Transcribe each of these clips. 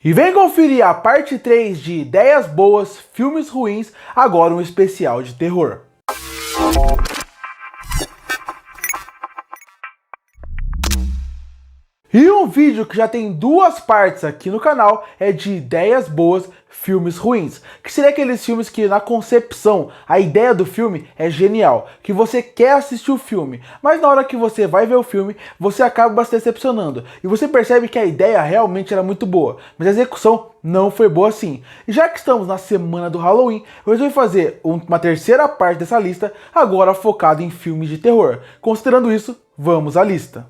E vem conferir a parte 3 de Ideias Boas, Filmes Ruins, agora um especial de terror. E um vídeo que já tem duas partes aqui no canal é de Ideias Boas, Filmes Ruins, que seria aqueles filmes que na concepção, a ideia do filme é genial, que você quer assistir o filme, mas na hora que você vai ver o filme, você acaba se decepcionando, e você percebe que a ideia realmente era muito boa, mas a execução não foi boa assim. E já que estamos na semana do Halloween, eu resolvi fazer uma terceira parte dessa lista, agora focada em filmes de terror. Considerando isso, vamos à lista.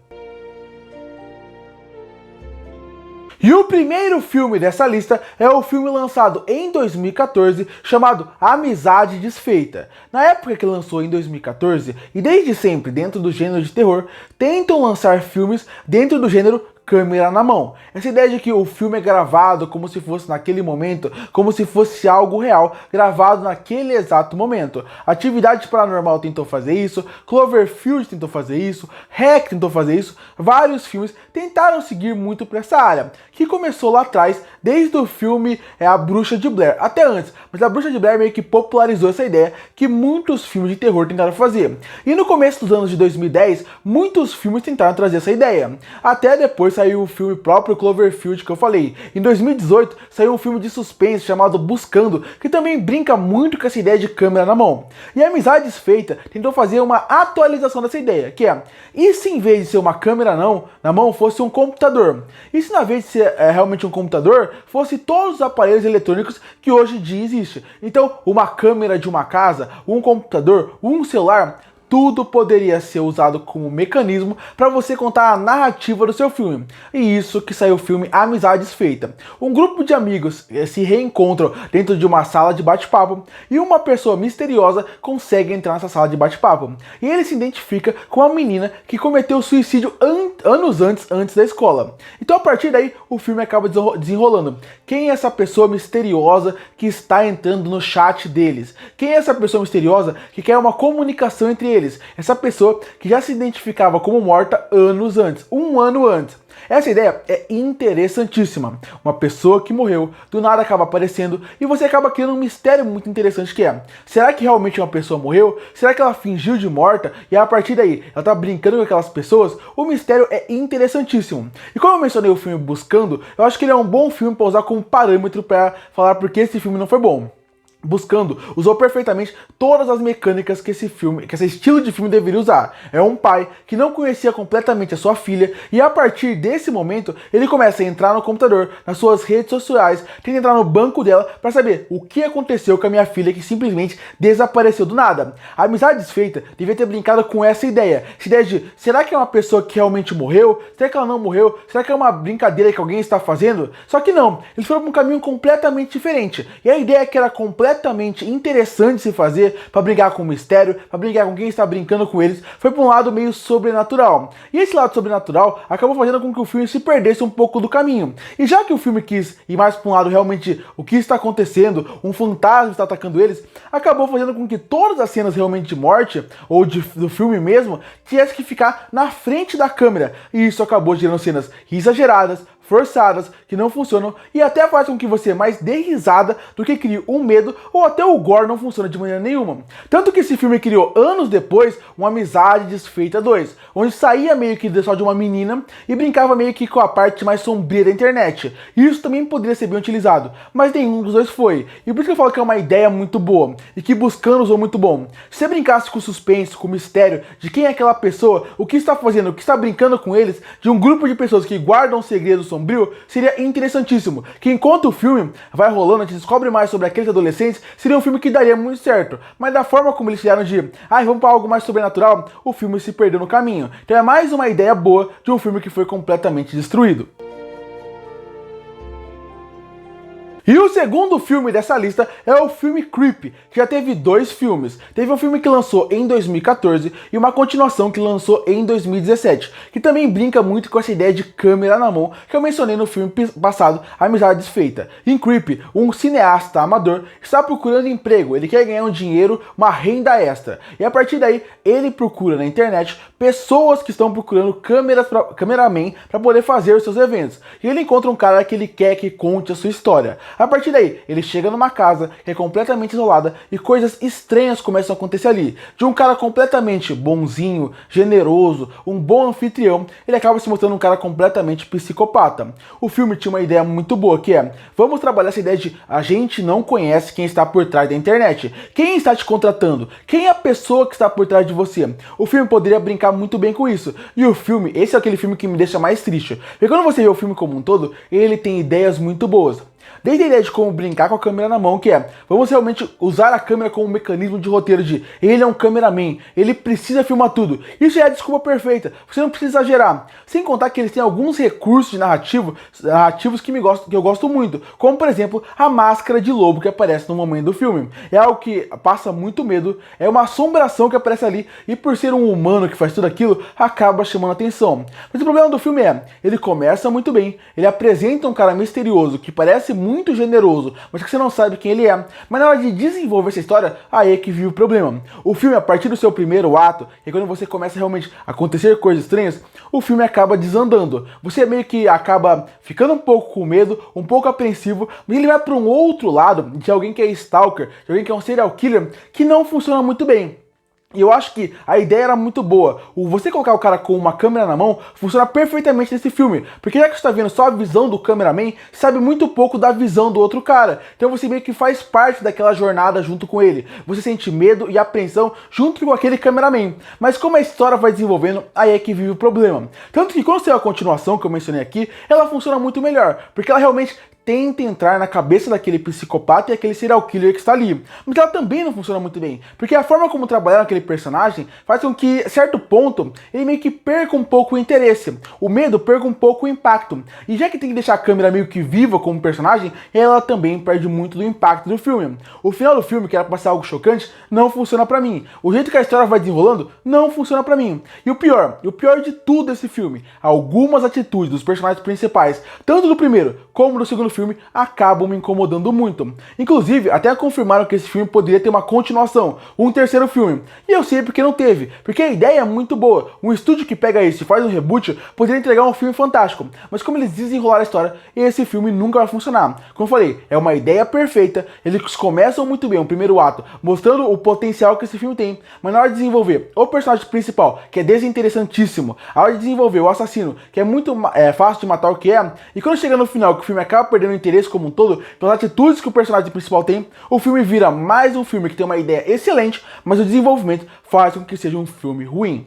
E o primeiro filme dessa lista é o filme lançado em 2014, chamado Amizade Desfeita. Na época que lançou em 2014, e desde sempre dentro do gênero de terror, tentam lançar filmes dentro do gênero câmera na mão. Essa ideia de que o filme é gravado como se fosse naquele momento, como se fosse algo real, gravado naquele exato momento. Atividade Paranormal tentou fazer isso, Cloverfield tentou fazer isso, REC tentou fazer isso, vários filmes tentaram seguir muito para essa área, que começou lá atrás, desde o filme A Bruxa de Blair, até antes, mas A Bruxa de Blair meio que popularizou essa ideia que muitos filmes de terror tentaram fazer. E no começo dos anos de 2010, muitos filmes tentaram trazer essa ideia. Até depois saiu o filme próprio Cloverfield que eu falei. Em 2018 saiu um filme de suspense chamado Buscando, que também brinca muito com essa ideia de câmera na mão. E a Amizade Desfeita tentou fazer uma atualização dessa ideia, que é, e se em vez de ser uma câmera na mão fosse um computador? E se na vez de ser realmente um computador, fosse todos os aparelhos eletrônicos que hoje em dia existem? Então, uma câmera de uma casa, um computador, um celular, tudo poderia ser usado como mecanismo para você contar a narrativa do seu filme. E isso que saiu o filme Amizade Desfeita. Um grupo de amigos se reencontram dentro de uma sala de bate-papo e uma pessoa misteriosa consegue entrar nessa sala de bate-papo. E ele se identifica com a menina que cometeu suicídio anos antes da escola. Então a partir daí o filme acaba desenrolando. Quem é essa pessoa misteriosa que está entrando no chat deles? Quem é essa pessoa misteriosa que quer uma comunicação entre eles? Essa pessoa que já se identificava como morta anos antes, um ano antes. Essa ideia é interessantíssima. Uma pessoa que morreu, do nada acaba aparecendo e você acaba criando um mistério muito interessante que é: será que realmente uma pessoa morreu? Será que ela fingiu de morta? E a partir daí, ela tá brincando com aquelas pessoas? O mistério é interessantíssimo. E como eu mencionei o filme Buscando, eu acho que ele é um bom filme para usar como parâmetro para falar porque esse filme não foi bom. Buscando usou perfeitamente todas as mecânicas que esse estilo de filme deveria usar. É um pai que não conhecia completamente a sua filha e a partir desse momento ele começa a entrar no computador, nas suas redes sociais, tenta entrar no banco dela para saber o que aconteceu com a minha filha que simplesmente desapareceu do nada. A Amizade Desfeita devia ter brincado com essa ideia de será que é uma pessoa que realmente morreu? Será que ela não morreu? Será que é uma brincadeira que alguém está fazendo? Só que não, eles foram para um caminho completamente diferente. E a ideia que era completamente interessante se fazer para brigar com o mistério, para brigar com quem está brincando com eles, foi para um lado meio sobrenatural. E esse lado sobrenatural acabou fazendo com que o filme se perdesse um pouco do caminho. E já que o filme quis ir mais para um lado realmente o que está acontecendo, um fantasma está atacando eles, acabou fazendo com que todas as cenas realmente de morte, ou do filme mesmo, tivesse que ficar na frente da câmera. E isso acabou gerando cenas exageradas, forçadas, que não funcionam e até faz com que você mais dê risada do que crie um medo, ou até o gore não funciona de maneira nenhuma. Tanto que esse filme criou anos depois uma Amizade Desfeita 2, onde saía meio que só de uma menina e brincava meio que com a parte mais sombria da internet. Isso também poderia ser bem utilizado, mas nenhum dos dois foi. E por isso que eu falo que é uma ideia muito boa e que Buscando usou muito bom. Se você brincasse com o suspense, com o mistério de quem é aquela pessoa, o que está fazendo, o que está brincando com eles, de um grupo de pessoas que guardam segredos sombrio, seria interessantíssimo. Que enquanto o filme vai rolando, a gente descobre mais sobre aqueles adolescentes, seria um filme que daria muito certo. Mas da forma como eles fizeram de, vamos para algo mais sobrenatural, o filme se perdeu no caminho. Então é mais uma ideia boa de um filme que foi completamente destruído. E o segundo filme dessa lista é o filme Creep, que já teve 2 filmes. Teve um filme que lançou em 2014 e uma continuação que lançou em 2017, que também brinca muito com essa ideia de câmera na mão que eu mencionei no filme passado, Amizade Desfeita. Em Creep, um cineasta amador está procurando emprego, ele quer ganhar um dinheiro, uma renda extra. E a partir daí, ele procura na internet pessoas que estão procurando cameraman para poder fazer os seus eventos. E ele encontra um cara que ele quer que conte a sua história. A partir daí, ele chega numa casa que é completamente isolada e coisas estranhas começam a acontecer ali. De um cara completamente bonzinho, generoso, um bom anfitrião, ele acaba se mostrando um cara completamente psicopata. O filme tinha uma ideia muito boa, que é: vamos trabalhar essa ideia de a gente não conhece quem está por trás da internet. Quem está te contratando? Quem é a pessoa que está por trás de você? O filme poderia brincar muito bem com isso. E o filme, esse é aquele filme que me deixa mais triste. Porque quando você vê o filme como um todo, ele tem ideias muito boas. Desde a ideia de como brincar com a câmera na mão, que é: vamos realmente usar a câmera como um mecanismo de roteiro de ele é um cameraman, ele precisa filmar tudo. Isso é a desculpa perfeita, você não precisa exagerar. Sem contar que eles têm alguns recursos de narrativos que eu gosto muito, como por exemplo a máscara de lobo que aparece no momento do filme. É algo que passa muito medo, é uma assombração que aparece ali e por ser um humano que faz tudo aquilo, acaba chamando atenção. Mas o problema do filme é: ele começa muito bem, ele apresenta um cara misterioso que parece muito generoso, mas que você não sabe quem ele é. Mas na hora de desenvolver essa história, aí é que vive o problema. O filme, a partir do seu primeiro ato, é quando você começa realmente a acontecer coisas estranhas, o filme acaba desandando. Você meio que acaba ficando um pouco com medo, um pouco apreensivo, mas ele vai para um outro lado de alguém que é stalker, de alguém que é um serial killer, que não funciona muito bem. E eu acho que a ideia era muito boa. Você colocar o cara com uma câmera na mão funciona perfeitamente nesse filme. Porque já que você está vendo só a visão do cameraman, sabe muito pouco da visão do outro cara. Então você meio que faz parte daquela jornada junto com ele. Você sente medo e apreensão junto com aquele cameraman. Mas como a história vai desenvolvendo, aí é que vive o problema. Tanto que quando você tem a continuação que eu mencionei aqui, ela funciona muito melhor. Porque ela realmente tenta entrar na cabeça daquele psicopata e aquele serial killer que está ali. Mas ela também não funciona muito bem, porque a forma como trabalhar aquele personagem faz com que, a certo ponto, ele meio que perca um pouco o interesse. O medo perca um pouco o impacto. E já que tem que deixar a câmera meio que viva como personagem, ela também perde muito do impacto do filme. O final do filme, que era pra ser algo chocante, não funciona pra mim. O jeito que a história vai desenrolando, não funciona pra mim. E o pior de tudo desse filme, algumas atitudes dos personagens principais, tanto do primeiro como do segundo filme, acabam me incomodando muito. Inclusive, até confirmaram que esse filme poderia ter uma continuação, um terceiro filme. E eu sei porque não teve, porque a ideia é muito boa. Um estúdio que pega isso e faz um reboot poderia entregar um filme fantástico. Mas como eles desenrolaram a história, esse filme nunca vai funcionar. Como eu falei, é uma ideia perfeita, eles começam muito bem o primeiro ato, mostrando o potencial que esse filme tem. Mas na hora de desenvolver o personagem principal, que é desinteressantíssimo, a hora de desenvolver o assassino, que é muito fácil de matar o que é, e quando chega no final que o filme acaba perdendo o interesse como um todo, pelas atitudes que o personagem principal tem, o filme vira mais um filme que tem uma ideia excelente, mas o desenvolvimento faz com que seja um filme ruim.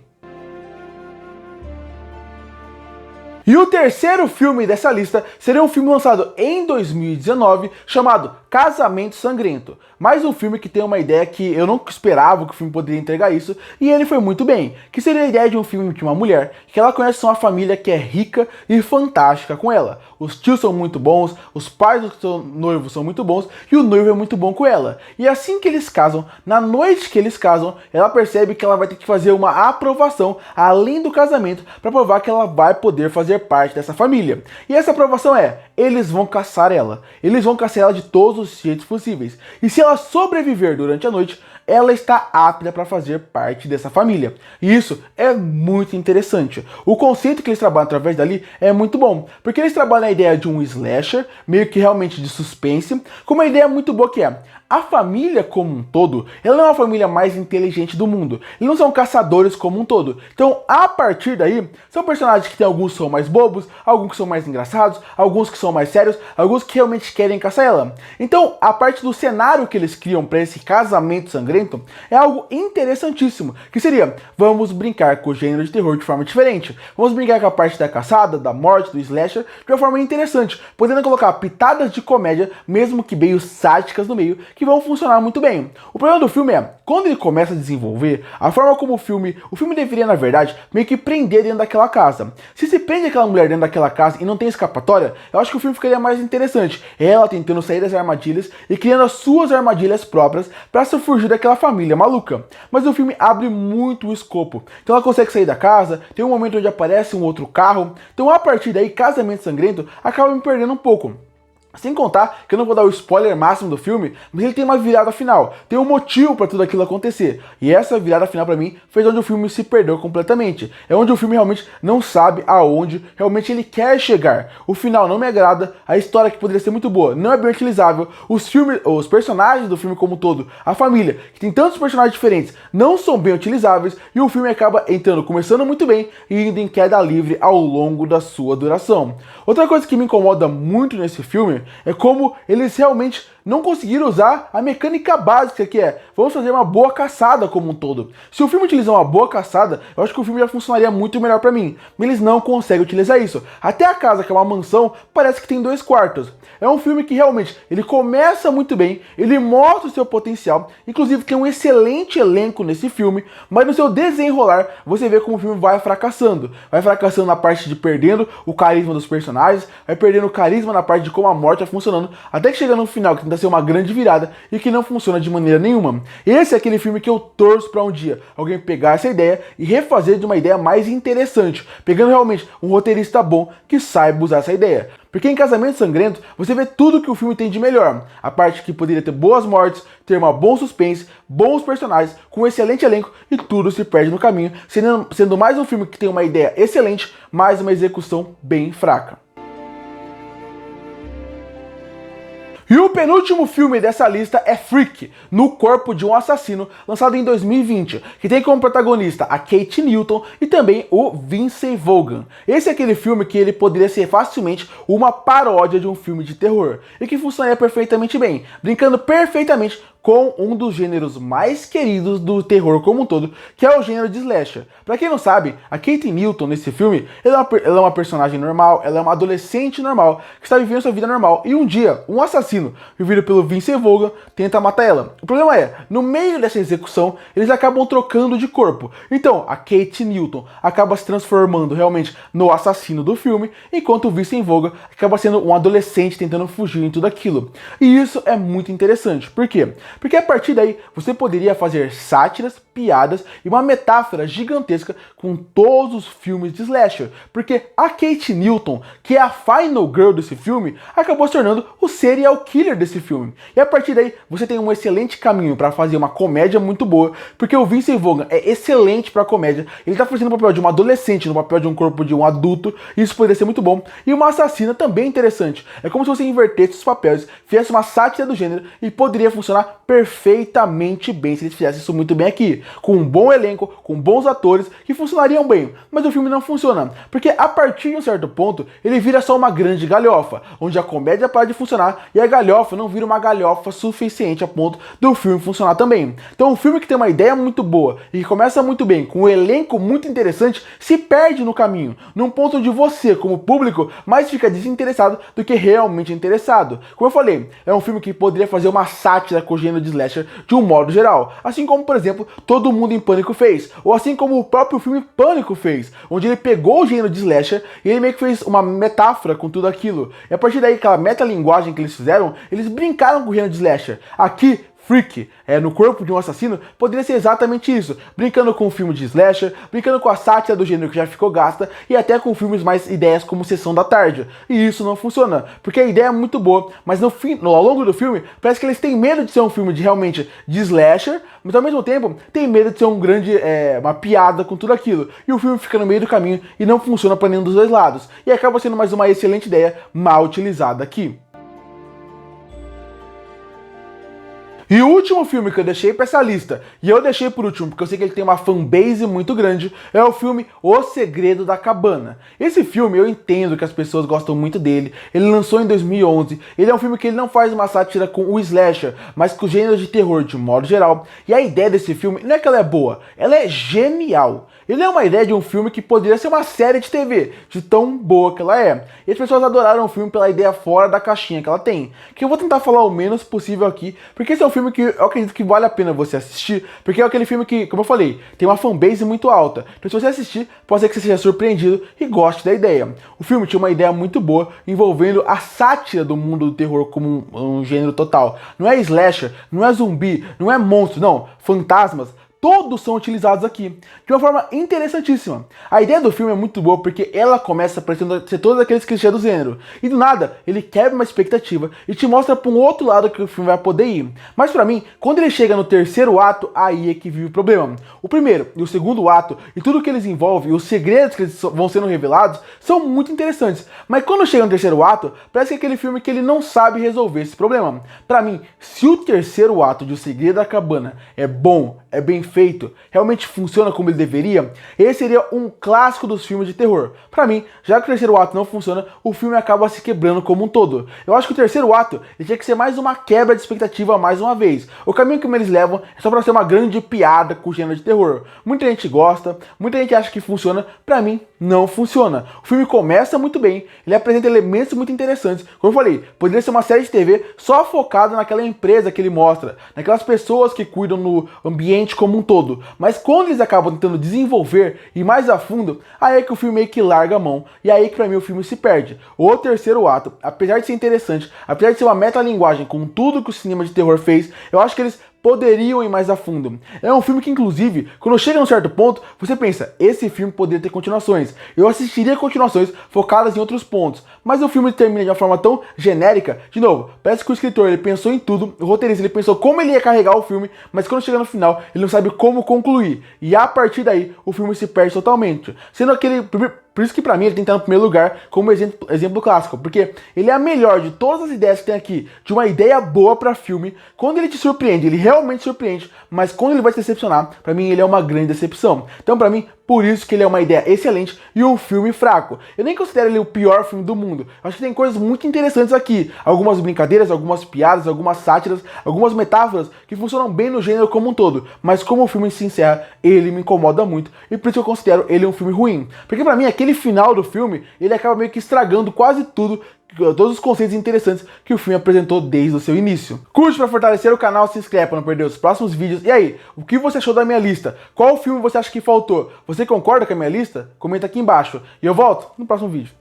E o terceiro filme dessa lista seria um filme lançado em 2019 chamado Casamento Sangrento. Mais um filme que tem uma ideia que eu não esperava que o filme poderia entregar isso, e ele foi muito bem. Que seria a ideia de um filme de uma mulher que ela conhece uma família que é rica e fantástica com ela. Os tios são muito bons, os pais do seu noivo são muito bons e o noivo é muito bom com ela. E assim que eles casam, na noite que eles casam, ela percebe que ela vai ter que fazer uma aprovação além do casamento para provar que ela vai poder fazer parte dessa família. E essa aprovação é: eles vão caçar ela. Eles vão caçar ela de todos os jeitos possíveis. E se ela sobreviver durante a noite, ela está apta para fazer parte dessa família. E isso é muito interessante. O conceito que eles trabalham através dali é muito bom, porque eles trabalham a ideia de um slasher, meio que realmente de suspense, com uma ideia muito boa que é: a família como um todo, ela não é a família mais inteligente do mundo. Eles não são caçadores como um todo. Então, a partir daí, são personagens que tem alguns que são mais bobos, alguns que são mais engraçados, alguns que são mais sérios, alguns que realmente querem caçar ela. Então, a parte do cenário que eles criam para esse casamento sangrento é algo interessantíssimo, que seria: vamos brincar com o gênero de terror de forma diferente. Vamos brincar com a parte da caçada, da morte, do slasher, de uma forma interessante, podendo colocar pitadas de comédia, mesmo que meio sádicas no meio, que que vão funcionar muito bem. O problema do filme é, quando ele começa a desenvolver, a forma como o filme deveria, na verdade, meio que prender dentro daquela casa. Se prende aquela mulher dentro daquela casa e não tem escapatória, eu acho que o filme ficaria mais interessante. Ela tentando sair das armadilhas e criando as suas armadilhas próprias para se fugir daquela família maluca. Mas o filme abre muito o escopo. Então ela consegue sair da casa, tem um momento onde aparece um outro carro. Então a partir daí, Casamento Sangrento acaba me perdendo um pouco. Sem contar que eu não vou dar o spoiler máximo do filme, mas ele tem uma virada final, tem um motivo para tudo aquilo acontecer. E essa virada final para mim foi onde o filme se perdeu completamente. É onde o filme realmente não sabe aonde realmente ele quer chegar. O final não me agrada, a história que poderia ser muito boa não é bem utilizável, os personagens do filme como um todo, a família, que tem tantos personagens diferentes, não são bem utilizáveis e o filme acaba começando muito bem e indo em queda livre ao longo da sua duração. Outra coisa que me incomoda muito nesse filme é como eles realmente não conseguiram usar a mecânica básica que é, vamos fazer uma boa caçada como um todo. Se o filme utilizar uma boa caçada, eu acho que o filme já funcionaria muito melhor pra mim. Mas eles não conseguem utilizar isso. Até a casa, que é uma mansão, parece que tem 2 quartos. É um filme que realmente, ele começa muito bem, ele mostra o seu potencial, inclusive tem um excelente elenco nesse filme, mas no seu desenrolar, você vê como o filme vai fracassando. Vai fracassando na parte de perdendo o carisma dos personagens, vai perdendo o carisma na parte de como a morte vai funcionando, até que chega no final, que tenta ser uma grande virada e que não funciona de maneira nenhuma. Esse é aquele filme que eu torço pra um dia alguém pegar essa ideia e refazer de uma ideia mais interessante, pegando realmente um roteirista bom que saiba usar essa ideia. Porque em Casamento Sangrento, você vê tudo que o filme tem de melhor. A parte que poderia ter boas mortes, ter uma bom suspense, bons personagens, com um excelente elenco e tudo se perde no caminho, sendo mais um filme que tem uma ideia excelente, mas uma execução bem fraca. E o penúltimo filme dessa lista é Freak, No Corpo de um Assassino, lançado em 2020, que tem como protagonista a Kate Newton e também o Vince Vaughn. Esse é aquele filme que ele poderia ser facilmente uma paródia de um filme de terror, e que funcionaria perfeitamente bem, brincando perfeitamente com um dos gêneros mais queridos do terror como um todo, que é o gênero de slasher. Pra quem não sabe, a Kate Newton nesse filme, ela é uma personagem normal, ela é uma adolescente normal, que está vivendo sua vida normal, e um dia, um assassino, vivido pelo Vince Vaughn, tenta matar ela. O problema é, no meio dessa execução, eles acabam trocando de corpo. Então, a Kate Newton acaba se transformando realmente no assassino do filme, enquanto o Vince Vaughn acaba sendo um adolescente tentando fugir em tudo aquilo. E isso é muito interessante. Por quê? Porque a partir daí você poderia fazer sátiras, piadas e uma metáfora gigantesca com todos os filmes de slasher. Porque a Kate Newton, que é a final girl desse filme, acabou se tornando o serial killer desse filme. E a partir daí você tem um excelente caminho para fazer uma comédia muito boa, porque o Vince Vaughn é excelente para comédia. Ele tá fazendo o papel de um adolescente no papel de um corpo de um adulto, e isso poderia ser muito bom. E uma assassina também interessante. É como se você invertesse os papéis, fizesse uma sátira do gênero e poderia funcionar perfeitamente bem se eles fizessem isso muito bem aqui, com um bom elenco, com bons atores que funcionariam bem. Mas o filme não funciona, porque a partir de um certo ponto ele vira só uma grande galhofa, onde a comédia para de funcionar e a galhofa não vira uma galhofa suficiente a ponto do filme funcionar também. Então um filme que tem uma ideia muito boa e que começa muito bem, com um elenco muito interessante, se perde no caminho, num ponto onde você, como público, mais fica desinteressado do que realmente interessado. Como eu falei, é um filme que poderia fazer uma sátira com o gênero de slasher de um modo geral, assim como, por exemplo, Todo Mundo em Pânico fez, ou assim como o próprio filme Pânico fez, onde ele pegou o gênero de slasher e ele meio que fez uma metáfora com tudo aquilo. E a partir daí, aquela metalinguagem que eles fizeram, eles brincaram com o gênero de slasher. Aqui, Freak, No Corpo de um Assassino, poderia ser exatamente isso, brincando com o filme de slasher, brincando com a sátira do gênero que já ficou gasta, e até com filmes mais ideias como Sessão da Tarde. E isso não funciona, porque a ideia é muito boa, mas ao longo do filme, parece que eles têm medo de ser um filme realmente de slasher, mas ao mesmo tempo, tem medo de ser uma piada com tudo aquilo. E o filme fica no meio do caminho e não funciona para nenhum dos dois lados. E acaba sendo mais uma excelente ideia mal utilizada aqui. E o último filme que eu deixei pra essa lista, e eu deixei por último porque eu sei que ele tem uma fanbase muito grande, é o filme O Segredo da Cabana. Esse filme eu entendo que as pessoas gostam muito dele, ele lançou em 2011, ele é um filme que ele não faz uma sátira com o slasher, mas com o gênero de terror de modo geral, e a ideia desse filme não é que ela é boa, ela é genial. Ele é uma ideia de um filme que poderia ser uma série de TV, de tão boa que ela é. E as pessoas adoraram o filme pela ideia fora da caixinha que ela tem, que eu vou tentar falar o menos possível aqui, porque esse é um filme que eu acredito que vale a pena você assistir, porque é aquele filme que, como eu falei, tem uma fanbase muito alta. Então se você assistir, pode ser que você seja surpreendido e goste da ideia. O filme tinha uma ideia muito boa envolvendo a sátira do mundo do terror como um gênero total. Não é slasher, não é zumbi, não é monstro, não, fantasmas. Todos são utilizados aqui, de uma forma interessantíssima. A ideia do filme é muito boa porque ela começa parecendo ser todos aqueles clichês do gênero. E do nada, ele quebra uma expectativa e te mostra para um outro lado que o filme vai poder ir. Mas pra mim, quando ele chega no terceiro ato, aí é que vive o problema. O primeiro e o segundo ato, e tudo que eles envolvem, e os segredos que eles vão sendo revelados, são muito interessantes. Mas quando chega no terceiro ato, parece que é aquele filme que ele não sabe resolver esse problema. Pra mim, se o terceiro ato de O Segredo da Cabana é bom, é bem feito, realmente funciona como ele deveria, esse seria um clássico dos filmes de terror. Pra mim, já que o terceiro ato não funciona, o filme acaba se quebrando como um todo. Eu acho que o terceiro ato ele tinha que ser mais uma quebra de expectativa mais uma vez. O caminho que eles levam é só pra ser uma grande piada com o gênero de terror. Muita gente gosta, muita gente acha que funciona, pra mim não funciona. O filme começa muito bem, ele apresenta elementos muito interessantes. Como eu falei, poderia ser uma série de TV só focada naquela empresa que ele mostra, naquelas pessoas que cuidam no ambiente como um todo. Mas quando eles acabam tentando desenvolver e mais a fundo, aí é que o filme meio que larga a mão. E aí que pra mim o filme se perde. O terceiro ato, apesar de ser interessante, apesar de ser uma metalinguagem com tudo que o cinema de terror fez, eu acho que eles poderiam ir mais a fundo. É um filme que, inclusive, quando chega num certo ponto, você pensa, esse filme poderia ter continuações. Eu assistiria continuações focadas em outros pontos. Mas o filme termina de uma forma tão genérica, de novo, parece que o escritor ele pensou em tudo, o roteirista ele pensou como ele ia carregar o filme, mas quando chega no final, ele não sabe como concluir. E a partir daí, o filme se perde totalmente. Sendo aquele... Por isso que pra mim ele tem que estar no primeiro lugar como exemplo clássico, porque ele é a melhor de todas as ideias que tem aqui, de uma ideia boa pra filme. Quando ele te surpreende, ele realmente surpreende, mas quando ele vai te decepcionar, pra mim ele é uma grande decepção. Então pra mim, por isso que ele é uma ideia excelente e um filme fraco. Eu nem considero ele o pior filme do mundo. Eu acho que tem coisas muito interessantes aqui. Algumas brincadeiras, algumas piadas, algumas sátiras, algumas metáforas que funcionam bem no gênero como um todo. Mas como o filme se encerra, ele me incomoda muito. E por isso eu considero ele um filme ruim. Porque pra mim, aquele final do filme, ele acaba meio que estragando quase tudo, todos os conceitos interessantes que o filme apresentou desde o seu início. Curte para fortalecer o canal, se inscreve para não perder os próximos vídeos. E aí, o que você achou da minha lista? Qual filme você acha que faltou? Você concorda com a minha lista? Comenta aqui embaixo. E eu volto no próximo vídeo.